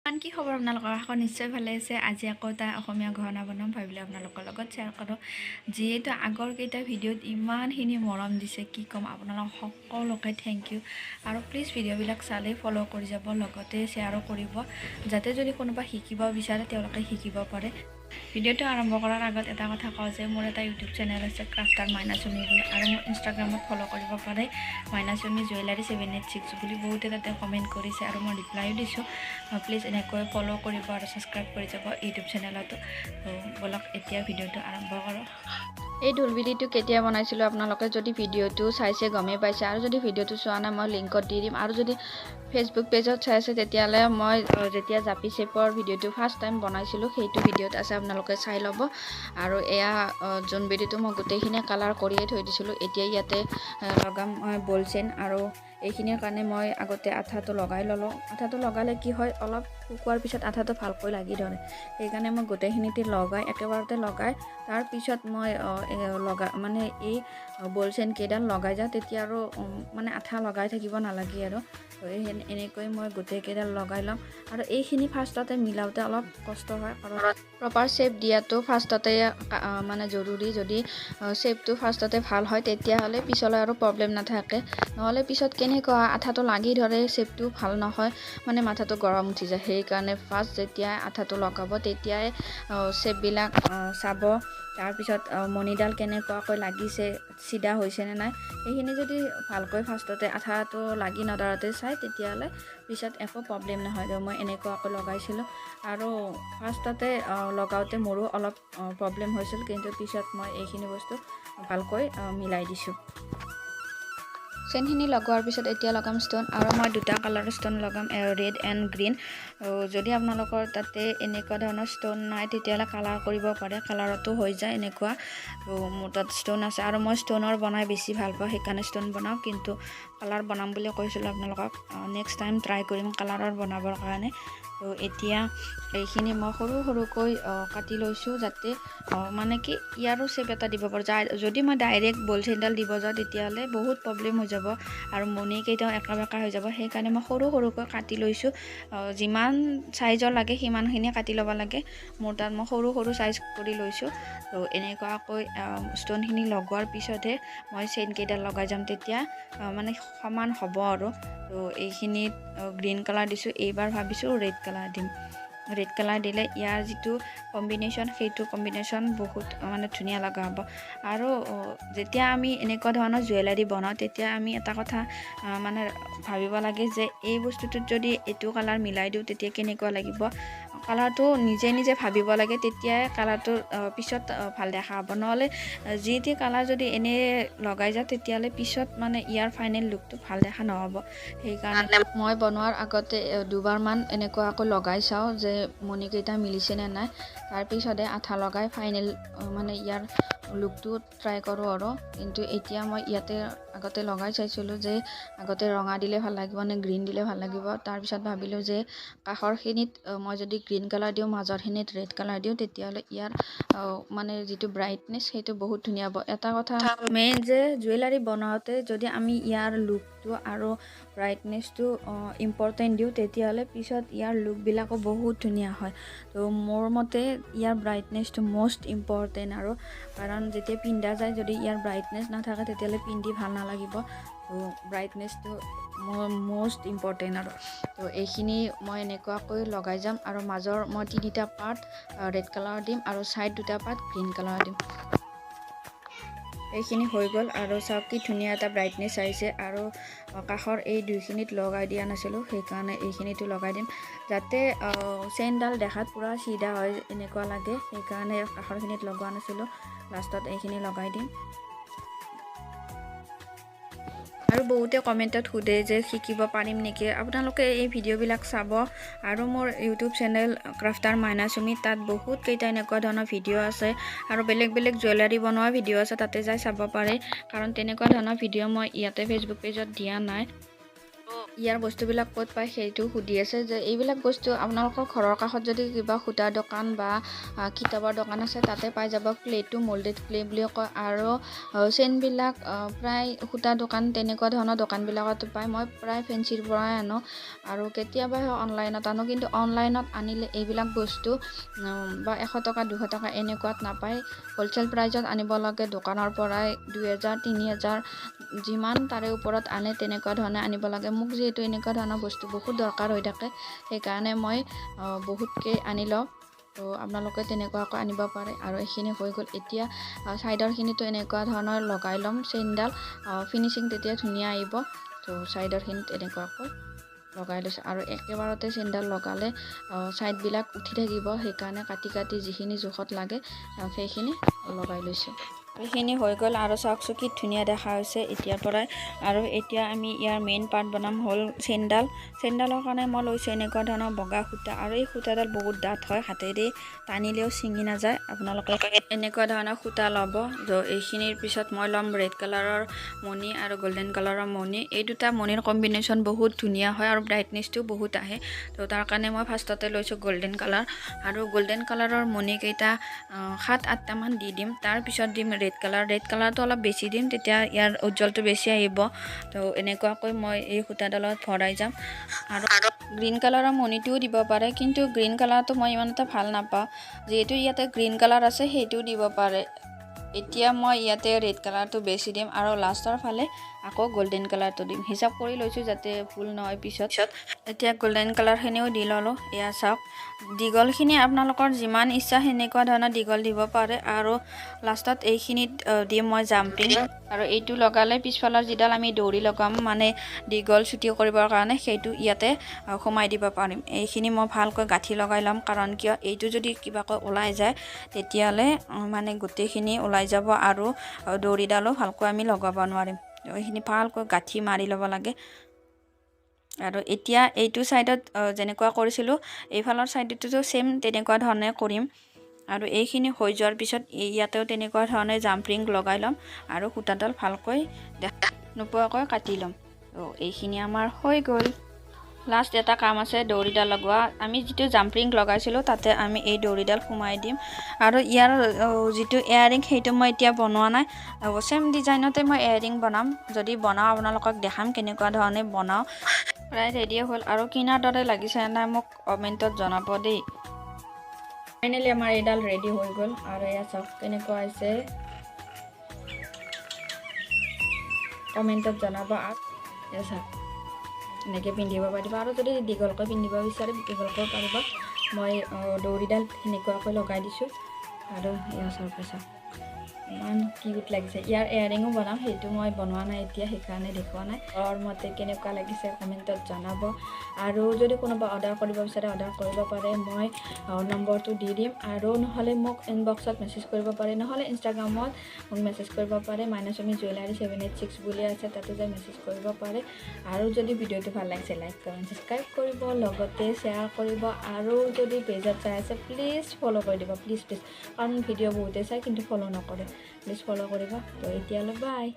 কি খবৰ আপোনালোকৰ আশা নিশ্চয় ভালে আছে আজি আকৌ এটা অসমীয়া গহনা বনাম ভাবিলে আপোনালোকৰ লগত শ্বেয়াৰ কৰোঁ যিহেতু আগৰ কেইটা ভিডিঅ'ত ইমানখিনি মৰম দিছে কি ক'ম আপোনালোক সকলোকে থেংক ইউ আৰু প্লিজ ভিডিঅ'বিলাক চালে ফ'ল' কৰি যাব লগতে শ্বেয়াৰো কৰিব যাতে যদি কোনোবা শিকিব বিচাৰে তেওঁলোকে শিকিব পাৰে ভিডিঅ'টো আৰম্ভ কৰাৰ আগত এটা কথা কওঁ যে মোৰ এটা ইউটিউব চেনেল আছে ক্ৰাফটাৰ মাইনাচুমি বুলি আৰু মোৰ ইনষ্টাগ্ৰামত ফ'ল' কৰিব পাৰে মাইনাচুমি জুৱেলাৰী 786 বুলি বহুতে তাতে কমেণ্ট কৰিছে আৰু মই ৰিপ্লাইও দিছোঁ প্লিজ এনেকৈ ফ'ল' কৰিব আৰু ছাবস্ক্ৰাইব কৰি যাব ইউটিউব চেনেলতো বলক এতিয়া ভিডিঅ'টো আৰম্ভ কৰোঁ এই ঢোলবিৰিটো কেতিয়া বনাইছিলোঁ আপোনালোকে যদি ভিডিঅ'টো চাইছে গমেই পাইছে আৰু যদি ভিডিঅ'টো চোৱা নাই মই লিংকত দি দিম আৰু যদি ফেচবুক পেজত চাই আছে তেতিয়াহ'লে মই যেতিয়া জাপি চেপৰ ভিডিঅ'টো ফাৰ্ষ্ট টাইম বনাইছিলোঁ সেইটো ভিডিঅ'ত আছে আপোনালোকে চাই ল'ব আৰু এয়া জোনবিৰিটো মই গোটেইখিনি কালাৰ কৰিয়ে থৈ দিছিলোঁ এতিয়া ইয়াতে লগাম বল চেইন আৰু এইখিনিৰ কাৰণে মই আগতে আঠাটো লগাই ল'লোঁ আঠাটো লগালে কি হয় অলপ শুকোৱাৰ পিছত আঠাটো ভালকৈ লাগি ধৰে সেইকাৰণে মই গোটেইখিনিতে লগাই একেবাৰতে লগাই তাৰপিছত মই মানে এই বল চেইন কেইডাল লগাই যাওঁ তেতিয়া আৰু মানে আঠা লগাই থাকিব নালাগে আৰু এনেকৈ মই গোটেইকেইডাল লগাই ল'ম আৰু এইখিনি ফাৰ্ষ্টতে মিলাওঁতে অলপ কষ্ট হয় কাৰণ প্ৰপাৰ শ্বেপ দিয়াটো ফাৰ্ষ্টতে মানে জৰুৰী যদি শ্বেপটো ফাৰ্ষ্টতে ভাল হয় তেতিয়াহ'লে পিছলৈ আৰু প্ৰব্লেম নাথাকে নহ'লে পিছত কেনেকুৱা আঠাটো লাগি ধৰে শ্বেপটো ভাল নহয় মানে মাথাটো গৰম উঠি যায় সেইকাৰণে ফাৰ্ষ্ট যেতিয়া আঠাটো লগাব তেতিয়াই শ্বেপবিলাক চাব তাৰপিছত মণিডাল কেনেকুৱাকৈ লাগিছে চিধা হৈছেনে নাই সেইখিনি যদি ভালকৈ ফাৰ্ষ্টতে আঠাটো লাগি নধৰাতে চাই তেতিয়াহ'লে পিছত একো প্ৰব্লেম নহয় মই এনেকুৱাকৈ লগাইছিলোঁ আৰু ফাৰ্ষ্টতে লগাওঁতে মোৰো অলপ প্ৰব্লেম হৈছিল কিন্তু পিছত মই এইখিনি বস্তু ভালকৈ মিলাই দিছোঁ চেইনখিনি লগোৱাৰ পিছত এতিয়া লগাম ষ্ট'ন আৰু মই দুটা কালাৰৰ ষ্ট'ন লগাম ৰেড এণ্ড গ্ৰীণ যদি আপোনালোকৰ তাতে এনেকুৱা ধৰণৰ ষ্ট'ন নাই তেতিয়াহ'লে কালাৰ কৰিব পাৰে কালাৰতো হৈ যায় এনেকুৱা মোৰ তাত ষ্ট'ন আছে আৰু মই ষ্ট'নৰ বনাই বেছি ভাল পাওঁ সেইকাৰণে ষ্ট'ন বনাওঁ কিন্তু কালাৰ বনাম বুলি কৈছিলোঁ আপোনালোকক নেক্সট টাইম ট্ৰাই কৰিম কালাৰৰ বনাবৰ কাৰণে তো এতিয়া এইখিনি মই সৰু সৰুকৈ কাটি লৈছোঁ যাতে মানে কি ইয়াৰো শ্বেপ এটা দিব পাৰোঁ যদি মই ডাইৰেক্ট বল চেইনডাল দিব যাওঁ তেতিয়াহ'লে বহুত প্ৰব্লেম হৈ যাব আৰু মণিকেইটাও একা বেকা হৈ যাব সেইকাৰণে মই সৰু সৰুকৈ কাটি লৈছোঁ যিমান চাইজৰ লাগে সিমানখিনি কাটি ল'ব লাগে মোৰ তাত মই সৰু সৰু চাইজ কৰি লৈছোঁ তো এনেকুৱাকৈ ষ্ট'নখিনি লগোৱাৰ পিছতহে মই চেইনকেইডাল লগাই যাম তেতিয়া মানে সমান হ'ব আৰু তো এইখিনিত গ্ৰীণ কালাৰ দিছোঁ এইবাৰ ভাবিছোঁ ৰেড কালাৰ দিম ৰেড কালাৰ দিলে ইয়াৰ যিটো কম্বিনেশ্যন সেইটো কম্বিনেশ্যন বহুত মানে ধুনীয়া লগা হ'ব আৰু যেতিয়া আমি এনেকুৱা ধৰণৰ জুৱেলাৰী বনাওঁ তেতিয়া আমি এটা কথা মানে ভাবিব লাগে যে এই বস্তুটোত যদি এইটো কালাৰ মিলাই দিওঁ তেতিয়া কেনেকুৱা লাগিব কালাৰটো নিজে নিজে ভাবিব লাগে তেতিয়াই কালাৰটো পিছত ভাল দেখা হ'ব নহ'লে যি টি কালাৰ যদি এনেই লগাই যাওঁ তেতিয়াহ'লে পিছত মানে ইয়াৰ ফাইনেল লুকটো ভাল দেখা নহ'ব সেইকাৰণে মই বনোৱাৰ আগতে দুবাৰমান এনেকুৱাকৈ লগাই চাওঁ যে মণিকেইটা মিলিছেনে নাই তাৰপিছতে আঠা লগাই ফাইনেল মানে ইয়াৰ লুকটো ট্ৰাই কৰোঁ আৰু কিন্তু এতিয়া মই ইয়াতে আগতে লগাই চাইছিলোঁ যে আগতে ৰঙা দিলে ভাল লাগিব নে গ্ৰীণ দিলে ভাল লাগিব তাৰপিছত ভাবিলোঁ যে কাষৰখিনিত মই যদি গ্ৰীণ কালাৰ দিওঁ মাজৰখিনিত ৰেড কালাৰ দিওঁ তেতিয়াহ'লে ইয়াৰ মানে যিটো ব্ৰাইটনেছ সেইটো বহুত ধুনীয়া হ'ব এটা কথা মেইন যে জুৱেলাৰী বনাওঁতে যদি আমি ইয়াৰ লুকটো আৰু ব্ৰাইটনেছটো ইম্পৰ্টেণ্ট দিওঁ তেতিয়াহ'লে পিছত ইয়াৰ লুকবিলাকো বহুত ধুনীয়া হয় তো মোৰ মতে ইয়াৰ ব্ৰাইটনেছটো মষ্ট ইম্পৰ্টেণ্ট আৰু কাৰণ যেতিয়া পিন্ধা যায় যদি ইয়াৰ ব্ৰাইটনেছ নাথাকে তেতিয়াহ'লে পিন্ধি ভাল নালাগিব তো ব্ৰাইটনেছটো মোৰ মষ্ট ইম্পৰ্টেণ্ট আৰু তো এইখিনি মই এনেকুৱাকৈ লগাই যাম আৰু মাজৰ মই 3টা পাৰ্ট ৰেড কালাৰ দিম আৰু ছাইড 2টা পাৰ্ট গ্ৰীণ কালাৰ দিম এইখিনি হৈ গ'ল আৰু চাওক কি ধুনীয়া এটা ব্ৰাইটনেছ আহিছে আৰু কাষৰ এই দুইখিনিত লগাই দিয়া নাছিলোঁ সেইকাৰণে এইখিনিতো লগাই দিম যাতে চেইনডাল দেখাত পূৰা চিধা হয় এনেকুৱা লাগে সেইকাৰণে কাষৰখিনিত লগোৱা নাছিলোঁ লাষ্টত এইখিনি লগাই দিম আৰু বহুতে কমেণ্টত সোধে যে শিকিব পাৰিম নেকি আপোনালোকে এই ভিডিঅ'বিলাক চাব আৰু মোৰ ইউটিউব চেনেল ক্ৰাফটাৰ মাইনাচুমি তাত বহুত কেইটা এনেকুৱা ধৰণৰ ভিডিঅ' আছে আৰু বেলেগ বেলেগ জুৱেলাৰী বনোৱা ভিডিঅ' আছে তাতে যাই চাব পাৰে কাৰণ তেনেকুৱা ধৰণৰ ভিডিঅ' মই ইয়াতে ফেচবুক পেজত দিয়া নাই ইয়াৰ বস্তুবিলাক ক'ত পায় সেইটো সুধি আছে যে এইবিলাক বস্তু আপোনালোকৰ ঘৰৰ কাষত যদি কিবা সূতাৰ দোকান বা কিতাপৰ দোকান আছে তাতে পাই যাব ক্লেটো মল্ডেড ক্লে বুলি কয় আৰু চেইনবিলাক প্ৰায় সূতা দোকান তেনেকুৱা ধৰণৰ দোকানবিলাকতো পায় মই প্ৰায় ফেঞ্চিৰ পৰাই আনো আৰু কেতিয়াবা অনলাইনত আনো কিন্তু অনলাইনত আনিলে এইবিলাক বস্তু বা 100 টকা 200 টকা এনেকুৱাত নাপায় হোলচেল প্ৰাইজত আনিব লাগে দোকানৰ পৰাই 2000 3000 যিমান তাৰে ওপৰত আনে তেনেকুৱা ধৰণে আনিব লাগে মোক যেহেতু এনেকুৱা ধৰণৰ বস্তু বহুত দৰকাৰ হৈ থাকে সেইকাৰণে মই বহুতকৈ আনি লওঁ তো আপোনালোকে তেনেকুৱাকৈ আনিব পাৰে আৰু এইখিনি হৈ গ'ল এতিয়া চাইডৰখিনিতো এনেকুৱা ধৰণৰ লগাই ল'ম চেইনডাল ফিনিচিং তেতিয়া ধুনীয়া আহিব তো চাইডৰখিনিত এনেকুৱাকৈ লগাই লৈছোঁ আৰু একেবাৰতে চেইনডাল লগালে চাইডবিলাক উঠি থাকিব সেইকাৰণে কাটি কাটি যিখিনি জোখত লাগে সেইখিনি লগাই লৈছোঁ এইখিনি হৈ গ'ল আৰু চাওকচোন কি ধুনীয়া দেখা হৈছে এতিয়াৰ পৰাই আৰু এতিয়া আমি ইয়াৰ মেইন পাৰ্ট বনাম হ'ল চেইনডালৰ কাৰণে মই লৈছোঁ এনেকুৱা ধৰণৰ বগা সূতা আৰু এই সূতাডাল বহুত ডাঠ হয় হাতেদি টানিলেও ছিঙি নাযায় আপোনালোকে এনেকুৱা ধৰণৰ সূতা ল'ব এইখিনিৰ পিছত মই ল'ম ৰেড কালাৰৰ মণি আৰু গোল্ডেন কালাৰৰ মণি এই দুটা মণিৰ কম্বিনেশ্যন বহুত ধুনীয়া হয় আৰু ব্ৰাইটনেছটো বহুত আহে তো তাৰ কাৰণে মই ফাৰ্ষ্টতে লৈছোঁ গোল্ডেন কালাৰ আৰু গোল্ডেন কালাৰৰ মণিকেইটা 7-8টা মান দি দিম তাৰপিছত দিম ৰেড কালাৰটো অলপ বেছি দিম তেতিয়া ইয়াৰ উজ্জ্বলটো বেছি আহিব তো এনেকুৱাকৈ মই এই সূতাডালত ভৰাই যাম আৰু গ্ৰীণ কালাৰৰ মণিটোও দিব পাৰে কিন্তু গ্ৰীণ কালাৰটো মই ইমান এটা ভাল নাপাওঁ যিহেতু ইয়াতে গ্ৰীণ কালাৰ আছে সেইটোও দিব পাৰে এতিয়া মই ইয়াতে ৰেড কালাৰটো বেছি দিম আৰু লাষ্টৰ ফালে আকৌ গোল্ডেন কালাৰটো দিম হিচাপ কৰি লৈছোঁ যাতে ভুল নহয় পিছত এতিয়া গোল্ডেন কালাৰখিনিও দি ল'লোঁ এয়া চাওক দীঘলখিনি আপোনালোকৰ যিমান ইচ্ছা সেনেকুৱা ধৰণৰ দীঘল দিব পাৰে আৰু লাষ্টত এইখিনিত দিম মই জাম্পিং আৰু এইটো লগালে পিছফালৰ যিডাল আমি দৌৰি লগাম মানে দীঘল ছুটি কৰিবৰ কাৰণে সেইটো ইয়াতে সোমাই দিব পাৰিম এইখিনি মই ভালকৈ গাঁঠি লগাই ল'ম কাৰণ কিয় এইটো যদি কিবাকৈ ওলাই যায় তেতিয়াহ'লে মানে গোটেইখিনি ওলাই যাব আৰু দৌৰিডালো ভালকৈ আমি লগাব নোৱাৰিম এইখিনি ভালকৈ গাঁঠি মাৰি ল'ব লাগে আৰু এতিয়া এইটো চাইডত যেনেকুৱা কৰিছিলোঁ এইফালৰ চাইডটোতো সেম তেনেকুৱা ধৰণে কৰিম আৰু এইখিনি হৈ যোৱাৰ পিছত ইয়াতেও তেনেকুৱা ধৰণে জাম্পিং লগাই ল'ম আৰু সূতাডাল ভালকৈ দেখা নোপোৱাকৈ কাটি ল'ম তো এইখিনি আমাৰ হৈ গ'ল লাষ্ট এটা কাম আছে দৌৰিডাল লগোৱা আমি যিটো জাম্পিং লগাইছিলোঁ তাতে আমি এই দৌৰিডাল সোমাই দিম আৰু ইয়াৰ যিটো এয়াৰিং সেইটো মই এতিয়া বনোৱা নাই চেম ডিজাইনতে মই এয়াৰিং বনাম যদি বনাওঁ আপোনালোকক দেখাম কেনেকুৱা ধৰণে বনাওঁ প্ৰায় ৰেডি হ'ল আৰু কিনাৰ দৰে লাগিছে নাই মোক কমেণ্টত জনাব দেই ফাইনেলি আমাৰ এইডাল ৰেডি হৈ গ'ল আৰু এয়া চাওক কেনেকুৱা হৈছে কমেণ্টত জনাব আৰু এয়া চাওক এনেকৈ পিন্ধিব পাৰিব আৰু যদি দীঘলকৈ পিন্ধিব বিচাৰে দীঘলকৈ পাৰিব মই দৌৰিডাল সেনেকুৱাকৈ লগাই দিছোঁ আৰু এয়া চাওক ইমান কিউট লাগিছে ইয়াৰ এয়াৰিঙো বনাম সেইটো মই বনোৱা নাই এতিয়া সেইকাৰণে দেখুওৱা নাই ঘৰৰ মতে কেনেকুৱা লাগিছে কমেণ্টত জনাব আৰু যদি কোনোবা অৰ্ডাৰ কৰিব বিচাৰে অৰ্ডাৰ কৰিব পাৰে মই নম্বৰটো দি দিম আৰু নহ'লে মোক ইনবক্সত মেছেজ কৰিব পাৰে নহ'লে ইনষ্টাগ্ৰামত মোক মেছেজ কৰিব পাৰে মাইনাচমি জুৱেলাৰী 786 বুলি আছে তাতে যাই মেছেজ কৰিব পাৰে আৰু যদি ভিডিঅ'টো ভাল লাগিছে লাইক কমেণ্ট ছাবস্ক্ৰাইব কৰিব লগতে শ্বেয়াৰ কৰিব আৰু যদি পেজত চাই আছে প্লিজ ফ'ল' কৰি দিব প্লিজ কাৰণ ভিডিঅ' বহুতে চাই কিন্তু ফ'ল' নকৰে প্লিজ ফ'ল' কৰিব তো এতিয়ালৈ বাই